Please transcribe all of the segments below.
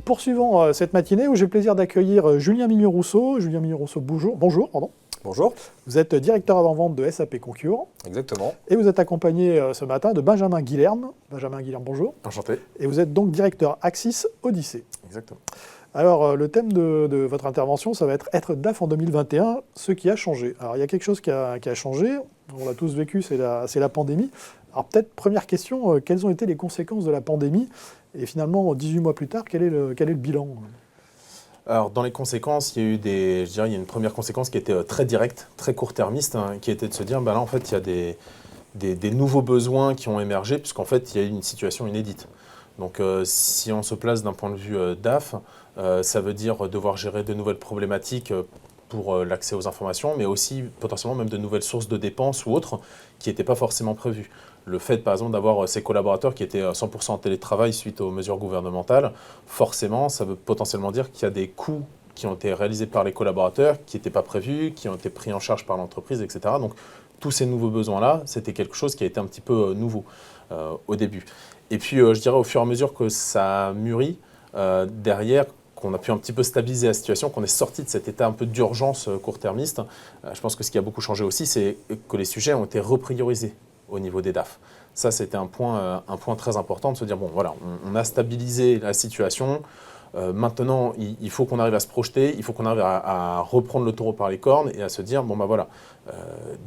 poursuivons cette matinée où j'ai le plaisir d'accueillir Julien Mignon-Rousseau. Julien Mignon-Rousseau, bonjour. Bonjour. Vous êtes directeur avant-vente de SAP Concur. Exactement. Et vous êtes accompagné ce matin de Benjamin Guilherme. Benjamin Guilherme, bonjour. Enchanté. Et vous êtes donc directeur Axis Odyssée. Exactement. Alors, le thème de votre intervention, ça va être DAF en 2021, ce qui a changé. Alors, il y a quelque chose qui a changé, on l'a tous vécu, c'est la pandémie. Alors, peut-être, première question, quelles ont été les conséquences de la pandémie? Et finalement, 18 mois plus tard, quel est le bilan? Alors, dans les conséquences, il y a une première conséquence qui était très directe, très court-termiste, qui était de se dire, là, en fait, il y a des nouveaux besoins qui ont émergé, puisqu'en fait, il y a eu une situation inédite. Donc, si on se place d'un point de vue DAF, ça veut dire devoir gérer de nouvelles problématiques pour l'accès aux informations, mais aussi potentiellement même de nouvelles sources de dépenses ou autres qui n'étaient pas forcément prévues. Le fait, par exemple, d'avoir ces collaborateurs qui étaient 100% en télétravail suite aux mesures gouvernementales, forcément, ça veut potentiellement dire qu'il y a des coûts qui ont été réalisés par les collaborateurs, qui n'étaient pas prévus, qui ont été pris en charge par l'entreprise, etc. Donc, tous ces nouveaux besoins-là, c'était quelque chose qui a été un petit peu nouveau au début. Et puis, je dirais, au fur et à mesure que ça mûrit, derrière, qu'on a pu un petit peu stabiliser la situation, qu'on est sorti de cet état un peu d'urgence court-termiste, je pense que ce qui a beaucoup changé aussi, c'est que les sujets ont été repriorisés au niveau des DAF. Ça, c'était un point très important de se dire, bon, voilà, on a stabilisé la situation. Maintenant, il faut qu'on arrive à se projeter, il faut qu'on arrive à reprendre le taureau par les cornes et à se dire, bon, voilà,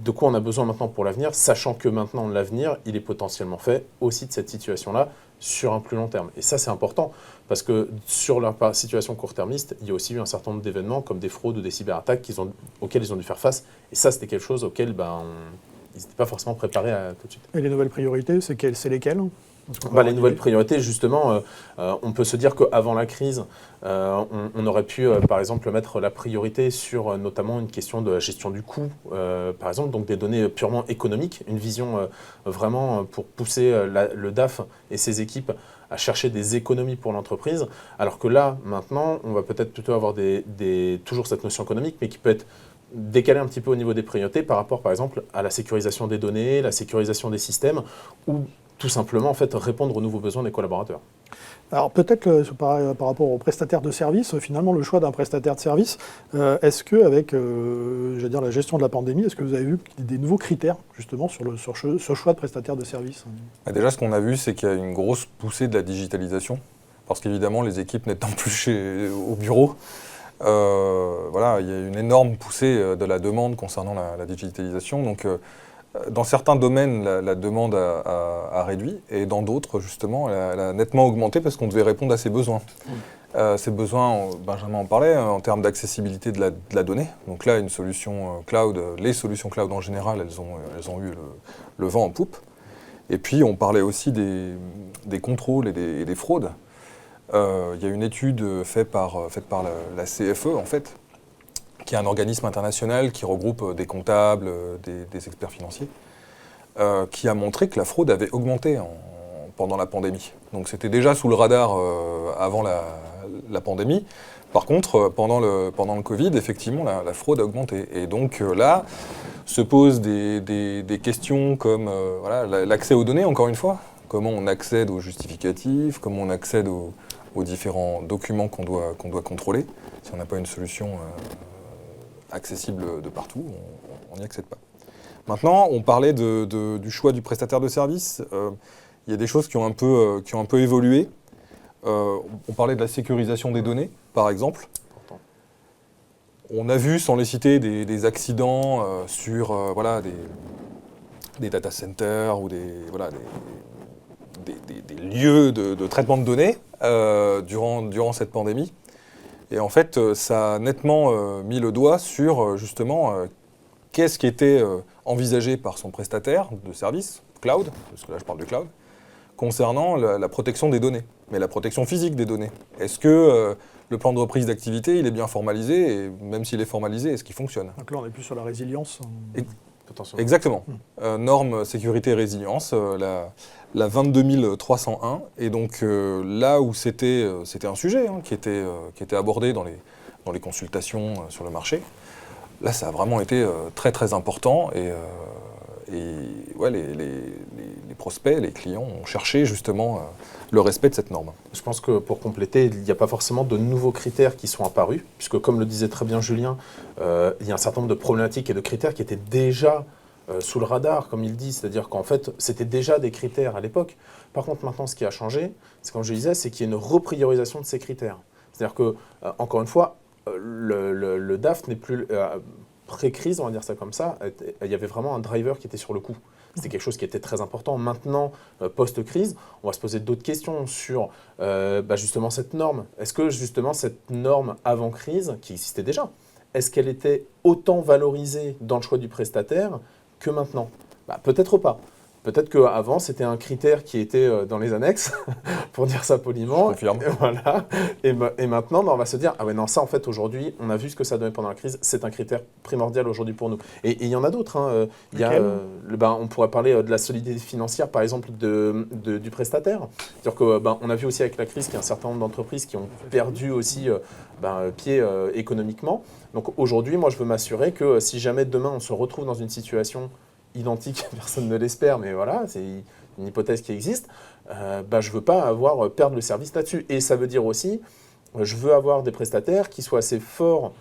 de quoi on a besoin maintenant pour l'avenir, sachant que maintenant, l'avenir, il est potentiellement fait aussi de cette situation-là sur un plus long terme. Et ça, c'est important, parce que sur leur situation court-termiste, il y a aussi eu un certain nombre d'événements, comme des fraudes ou des cyberattaques auxquels ils ont dû faire face. Et ça, c'était quelque chose auquel ils n'étaient pas forcément préparés tout de suite. Et les nouvelles priorités, c'est lesquelles? Les nouvelles priorités, justement, on peut se dire qu'avant la crise, on aurait pu, par exemple, mettre la priorité sur notamment une question de la gestion du coût, par exemple, donc des données purement économiques, une vision vraiment pour pousser le DAF et ses équipes à chercher des économies pour l'entreprise, alors que là, maintenant, on va peut-être plutôt avoir toujours cette notion économique, mais qui peut être décalée un petit peu au niveau des priorités par rapport, par exemple, à la sécurisation des données, la sécurisation des systèmes, ou tout simplement en fait, répondre aux nouveaux besoins des collaborateurs. Alors peut-être par rapport aux prestataires de services, finalement le choix d'un prestataire de service, est-ce qu'avec la gestion de la pandémie, est-ce que vous avez vu des nouveaux critères justement sur ce choix de prestataire de service? Déjà, ce qu'on a vu, c'est qu'il y a une grosse poussée de la digitalisation, parce qu'évidemment les équipes n'étant plus au bureau, il y a une énorme poussée de la demande concernant la digitalisation. Donc, dans certains domaines, la demande a réduit, et dans d'autres, justement, elle a nettement augmenté parce qu'on devait répondre à ces besoins. Ces besoins, Benjamin en parlait, en termes d'accessibilité de la donnée. Donc là, une solution cloud, les solutions cloud en général, elles ont eu le vent en poupe. Et puis, on parlait aussi des contrôles et des fraudes. Il y a une étude faite par la CFE, en fait, qui est un organisme international qui regroupe des comptables, des experts financiers, qui a montré que la fraude avait augmenté pendant la pandémie. Donc c'était déjà sous le radar avant la pandémie. Par contre, pendant le Covid, effectivement, la fraude a augmenté. Et donc là, se posent des questions comme l'accès aux données, encore une fois. Comment on accède aux justificatifs, comment on accède aux différents documents qu'on doit contrôler. Si on n'a pas une solution accessible de partout, on n'y accède pas. Maintenant, on parlait du choix du prestataire de service. Il y a des choses qui ont un peu évolué. On parlait de la sécurisation des données, par exemple. On a vu, sans les citer, des accidents sur des data centers ou des lieux de traitement de données durant cette pandémie. Et en fait, ça a nettement mis le doigt sur, justement, qu'est-ce qui était envisagé par son prestataire de service, cloud, parce que là je parle du cloud, concernant la protection des données, mais la protection physique des données. Est-ce que le plan de reprise d'activité, il est bien formalisé, et même s'il est formalisé, est-ce qu'il fonctionne? Donc là, on est plus sur la résilience. Exactement. Norme sécurité et résilience, la 22301. Et donc là où c'était un sujet qui était abordé dans les consultations sur le marché, là ça a vraiment été très très important. Et les prospects, les clients ont cherché justement le respect de cette norme. Je pense que pour compléter, il n'y a pas forcément de nouveaux critères qui sont apparus, puisque comme le disait très bien Julien, il y a un certain nombre de problématiques et de critères qui étaient déjà sous le radar, comme il dit, c'est-à-dire qu'en fait, c'était déjà des critères à l'époque. Par contre, maintenant, ce qui a changé, c'est comme je disais, c'est qu'il y a une repriorisation de ces critères. C'est-à-dire que, encore une fois, le DAF n'est plus pré-crise, on va dire ça comme ça, il y avait vraiment un driver qui était sur le coup. C'était quelque chose qui était très important. Maintenant, post-crise, on va se poser d'autres questions sur justement cette norme. Est-ce que justement cette norme avant crise, qui existait déjà, est-ce qu'elle était autant valorisée dans le choix du prestataire que maintenant ? Peut-être pas. Peut-être qu'avant, c'était un critère qui était dans les annexes, pour dire ça poliment. Je confirme. Voilà. Et maintenant, on va se dire, ah ouais, non, ça, en fait, aujourd'hui, on a vu ce que ça donnait pendant la crise, c'est un critère primordial aujourd'hui pour nous. Et il y en a d'autres. Hein. Il y a, on pourrait parler de la solidité financière, par exemple, du prestataire. C'est-à-dire qu'on a vu aussi avec la crise qu'il y a un certain nombre d'entreprises qui ont perdu aussi pied économiquement. Donc aujourd'hui, moi, je veux m'assurer que si jamais demain, on se retrouve dans une situation identique, personne ne l'espère, mais voilà, c'est une hypothèse qui existe, je ne veux pas perdre le service là-dessus. Et ça veut dire aussi, je veux avoir des prestataires qui soient assez forts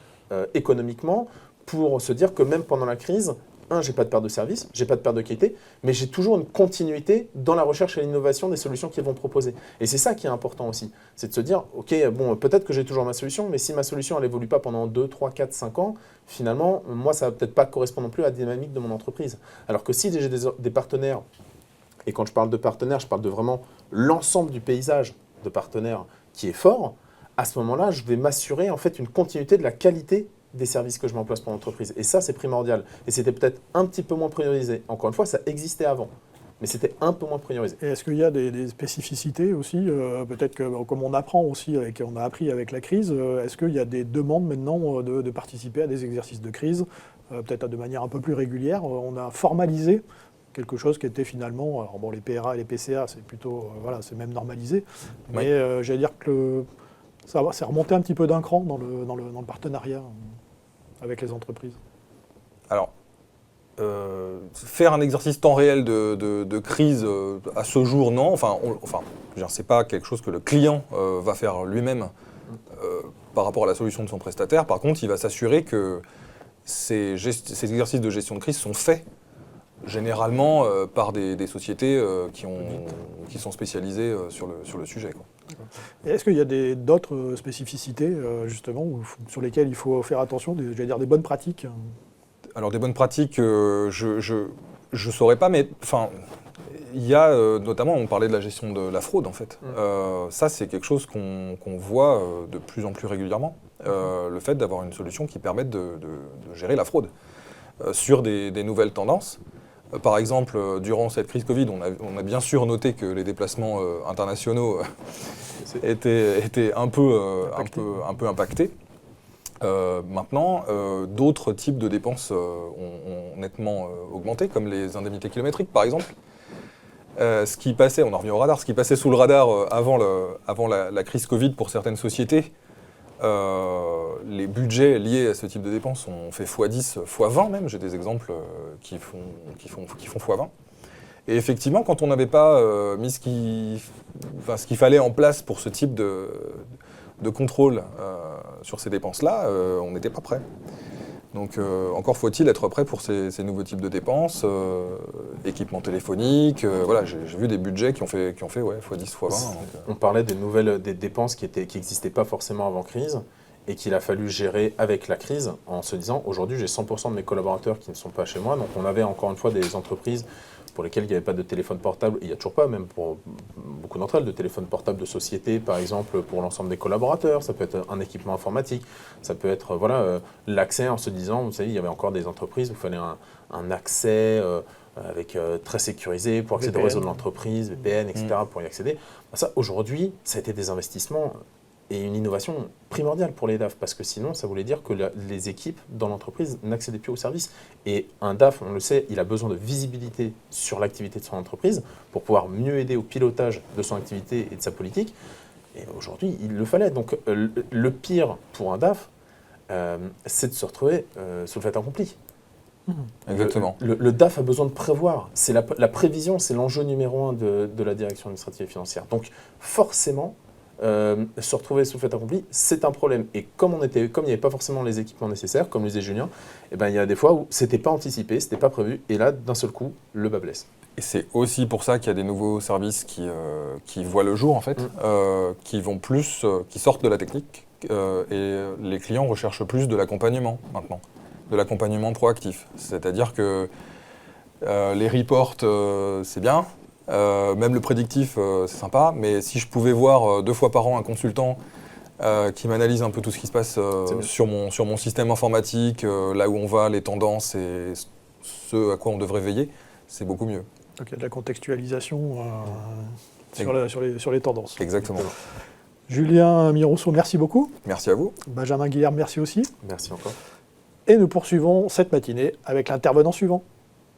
économiquement pour se dire que même pendant la crise, j'ai pas de perte de service, j'ai pas de perte de qualité, mais j'ai toujours une continuité dans la recherche et l'innovation des solutions qu'ils vont proposer. Et c'est ça qui est important aussi, c'est de se dire, ok, bon, peut-être que j'ai toujours ma solution, mais si ma solution elle évolue pas pendant 2, 3, 4, 5 ans, finalement, moi, ça va peut-être pas correspondre non plus à la dynamique de mon entreprise. Alors que si j'ai des partenaires, et quand je parle de partenaires, je parle de vraiment l'ensemble du paysage de partenaires qui est fort, à ce moment-là, je vais m'assurer en fait une continuité de la qualité des services que je mets en place pour l'entreprise. Et ça, c'est primordial. Et c'était peut-être un petit peu moins priorisé. Encore une fois, ça existait avant, mais c'était un peu moins priorisé. Et est-ce qu'il y a des spécificités aussi peut-être que, comme on apprend aussi, on a appris avec la crise, est-ce qu'il y a des demandes maintenant de participer à des exercices de crise, peut-être de manière un peu plus régulière? On a formalisé quelque chose qui était finalement, alors bon, les PRA et les PCA, c'est plutôt, c'est même normalisé, mais j'allais dire que c'est remonté un petit peu d'un cran dans le partenariat avec les entreprises. Alors, faire un exercice temps réel de crise à ce jour, non. C'est pas quelque chose que le client va faire lui-même par rapport à la solution de son prestataire. Par contre, il va s'assurer que ces exercices de gestion de crise sont faits généralement par des sociétés qui sont spécialisées sur le sujet, quoi. Et est-ce qu'il y a d'autres spécificités, justement, sur lesquelles il faut faire attention, des bonnes pratiques? Alors, des bonnes pratiques, je saurais pas, mais il y a notamment, on parlait de la gestion de la fraude, en fait. Ça, c'est quelque chose qu'on voit de plus en plus régulièrement. Le fait d'avoir une solution qui permette de gérer la fraude sur des nouvelles tendances. Par exemple, durant cette crise Covid, on a bien sûr noté que les déplacements internationaux étaient un peu impactés. Maintenant, d'autres types de dépenses ont nettement augmenté, comme les indemnités kilométriques, par exemple. Ce qui passait, on en revient au radar, ce qui passait sous le radar avant la crise Covid pour certaines sociétés, les budgets liés à ce type de dépenses ont fait x10, x20 même. J'ai des exemples qui font x20. Et effectivement, quand on n'avait pas mis ce qu'il fallait en place pour ce type de contrôle sur ces dépenses-là, on n'était pas prêt. Donc encore faut-il être prêt pour ces nouveaux types de dépenses, équipement téléphonique, j'ai vu des budgets qui ont fait x10, x20. On parlait des dépenses qui n'existaient pas forcément avant crise et qu'il a fallu gérer avec la crise en se disant aujourd'hui j'ai 100% de mes collaborateurs qui ne sont pas chez moi. Donc on avait encore une fois des entreprises pour lesquelles il n'y avait pas de téléphone portable, et il n'y a toujours pas, même pour beaucoup d'entre elles, de téléphone portable de société, par exemple, pour l'ensemble des collaborateurs. Ça peut être un équipement informatique, ça peut être l'accès en se disant, vous savez, il y avait encore des entreprises où il fallait un accès très sécurisé pour accéder au réseau de l'entreprise, VPN, etc., pour y accéder. Ça, aujourd'hui, ça a été des investissements et une innovation primordiale pour les DAF, parce que sinon, ça voulait dire que les équipes dans l'entreprise n'accédaient plus au service. Et un DAF, on le sait, il a besoin de visibilité sur l'activité de son entreprise pour pouvoir mieux aider au pilotage de son activité et de sa politique. Et aujourd'hui, il le fallait. Donc, le pire pour un DAF, c'est de se retrouver sous le fait accompli. Exactement. Le DAF a besoin de prévoir. C'est la prévision, c'est l'enjeu numéro 1 de la direction administrative et financière. Donc forcément, se retrouver sous fait accompli, c'est un problème. Et comme il n'y avait pas forcément les équipements nécessaires, comme le disait Julien, il y a des fois où c'était pas anticipé, c'était pas prévu, et là, d'un seul coup, le bas blesse. Et c'est aussi pour ça qu'il y a des nouveaux services qui voient le jour, en fait, qui vont plus, qui sortent de la technique, et les clients recherchent plus de l'accompagnement maintenant, de l'accompagnement proactif. C'est-à-dire que les reports, c'est bien, même le prédictif, c'est sympa, mais si je pouvais voir 2 fois par an un consultant qui m'analyse un peu tout ce qui se passe sur mon système informatique, là où on va, les tendances et ce à quoi on devrait veiller, c'est beaucoup mieux. Donc il y a de la contextualisation sur les tendances. Exactement. Julien Mirosso, merci beaucoup. Merci à vous. Benjamin Guilherme, merci aussi. Merci encore. Et nous poursuivons cette matinée avec l'intervenant suivant.